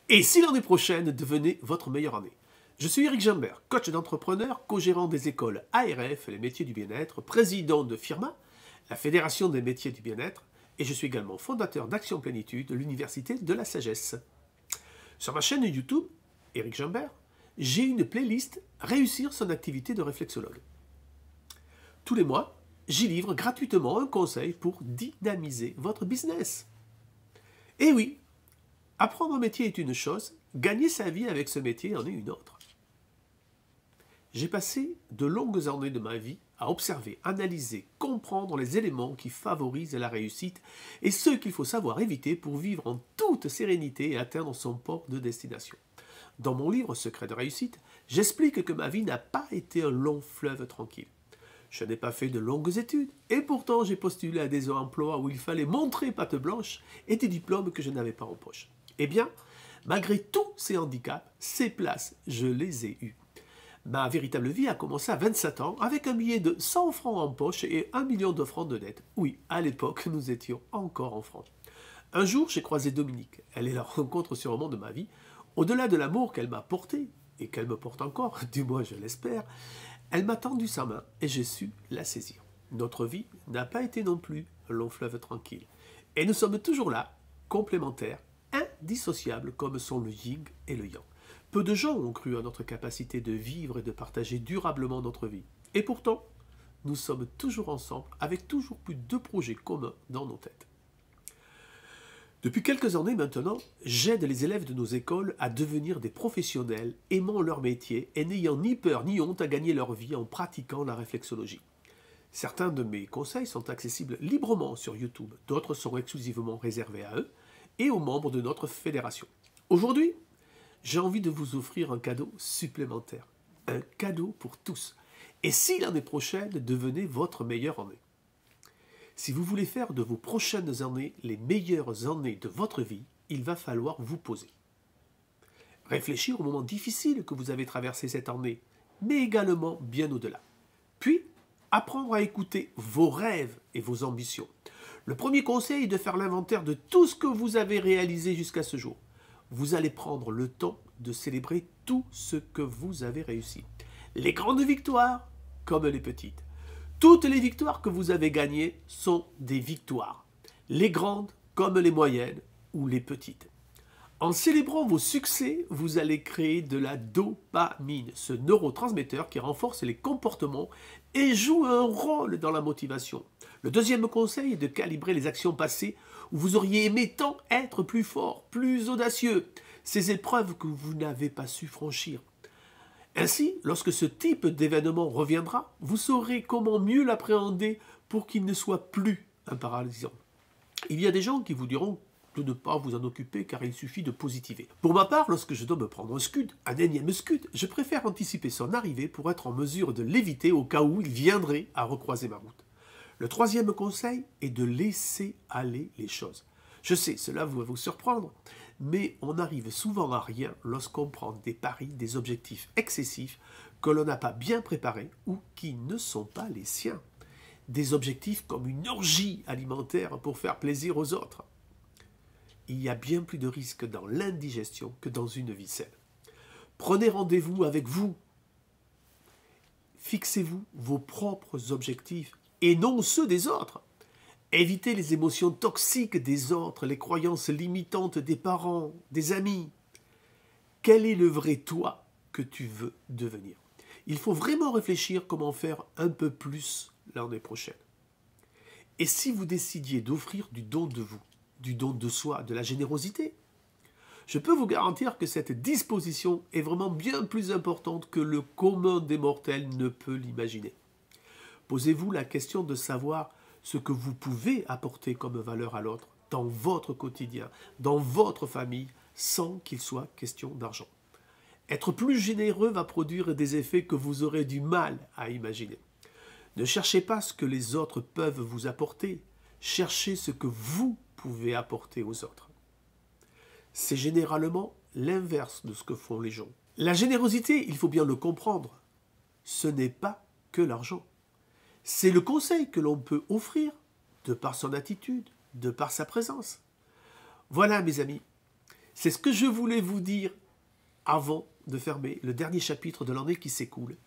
Et si l'année prochaine devenait votre meilleure année? Je suis Eric Jambert, coach d'entrepreneurs, co-gérant des écoles ARF, les métiers du bien-être, président de FIRMA, la Fédération des métiers du bien-être, et je suis également fondateur d'Action Plénitude, l'Université de la Sagesse. Sur ma chaîne YouTube, Eric Jambert, j'ai une playlist Réussir son activité de réflexologue. Tous les mois, j'y livre gratuitement un conseil pour dynamiser votre business. Et oui, apprendre un métier est une chose, gagner sa vie avec ce métier en est une autre. J'ai passé de longues années de ma vie à observer, analyser, comprendre les éléments qui favorisent la réussite et ceux qu'il faut savoir éviter pour vivre en toute sérénité et atteindre son port de destination. Dans mon livre Secret de réussite, j'explique que ma vie n'a pas été un long fleuve tranquille. Je n'ai pas fait de longues études, et pourtant j'ai postulé à des emplois où il fallait montrer patte blanche et des diplômes que je n'avais pas en poche. Eh bien, malgré tous ces handicaps, ces places, je les ai eues. Ma véritable vie a commencé à 27 ans avec un billet de 100 francs en poche et 1 million de francs de dette. Oui, à l'époque, nous étions encore en francs. Un jour, j'ai croisé Dominique. Elle est la rencontre sûrement de ma vie. Au-delà de l'amour qu'elle m'a porté, et qu'elle me porte encore, du moins je l'espère, elle m'a tendu sa main et j'ai su la saisir. Notre vie n'a pas été non plus un long fleuve tranquille. Et nous sommes toujours là, complémentaires, indissociables comme sont le yin et le yang. Peu de gens ont cru à notre capacité de vivre et de partager durablement notre vie. Et pourtant, nous sommes toujours ensemble avec toujours plus de projets communs dans nos têtes. Depuis quelques années maintenant, j'aide les élèves de nos écoles à devenir des professionnels aimant leur métier et n'ayant ni peur ni honte à gagner leur vie en pratiquant la réflexologie. Certains de mes conseils sont accessibles librement sur YouTube, d'autres sont exclusivement réservés à eux et aux membres de notre fédération. Aujourd'hui, j'ai envie de vous offrir un cadeau supplémentaire, un cadeau pour tous. Et si l'année prochaine devenait votre meilleure année? Si vous voulez faire de vos prochaines années les meilleures années de votre vie, il va falloir vous poser. Réfléchir aux moments difficiles que vous avez traversés cette année, mais également bien au-delà. Puis, apprendre à écouter vos rêves et vos ambitions. Le premier conseil est de faire l'inventaire de tout ce que vous avez réalisé jusqu'à ce jour. Vous allez prendre le temps de célébrer tout ce que vous avez réussi. Les grandes victoires comme les petites. Toutes les victoires que vous avez gagnées sont des victoires. Les grandes comme les moyennes ou les petites. En célébrant vos succès, vous allez créer de la dopamine, ce neurotransmetteur qui renforce les comportements et joue un rôle dans la motivation. Le deuxième conseil est de calibrer les actions passées où vous auriez aimé tant être plus fort, plus audacieux, ces épreuves que vous n'avez pas su franchir. Ainsi, lorsque ce type d'événement reviendra, vous saurez comment mieux l'appréhender pour qu'il ne soit plus un paralysant. Il y a des gens qui vous diront de ne pas vous en occuper car il suffit de positiver. Pour ma part, lorsque je dois me prendre un scud, un énième scud, je préfère anticiper son arrivée pour être en mesure de l'éviter au cas où il viendrait à recroiser ma route. Le troisième conseil est de laisser aller les choses. Je sais, cela va vous surprendre, mais on arrive souvent à rien lorsqu'on prend des paris, des objectifs excessifs que l'on n'a pas bien préparés ou qui ne sont pas les siens. Des objectifs comme une orgie alimentaire pour faire plaisir aux autres. Il y a bien plus de risques dans l'indigestion que dans une vie saine. Prenez rendez-vous avec vous. Fixez-vous vos propres objectifs et non ceux des autres. Évitez les émotions toxiques des autres, les croyances limitantes des parents, des amis. Quel est le vrai toi que tu veux devenir? Il faut vraiment réfléchir comment faire un peu plus l'année prochaine. Et si vous décidiez d'offrir du don de vous, du don de soi, de la générosité, je peux vous garantir que cette disposition est vraiment bien plus importante que le commun des mortels ne peut l'imaginer. Posez-vous la question de savoir ce que vous pouvez apporter comme valeur à l'autre dans votre quotidien, dans votre famille, sans qu'il soit question d'argent. Être plus généreux va produire des effets que vous aurez du mal à imaginer. Ne cherchez pas ce que les autres peuvent vous apporter, cherchez ce que vous pouvez apporter aux autres. C'est généralement l'inverse de ce que font les gens. La générosité, il faut bien le comprendre, ce n'est pas que l'argent. C'est le conseil que l'on peut offrir de par son attitude, de par sa présence. Voilà mes amis, C'est ce que je voulais vous dire avant de fermer le dernier chapitre de l'année qui s'écoule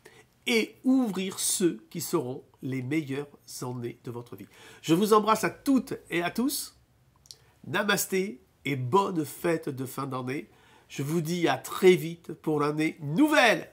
et ouvrir ceux qui seront les meilleures années de votre vie. Je vous embrasse à toutes et à tous. Namasté et bonne fête de fin d'année. Je vous dis à très vite pour l'année nouvelle.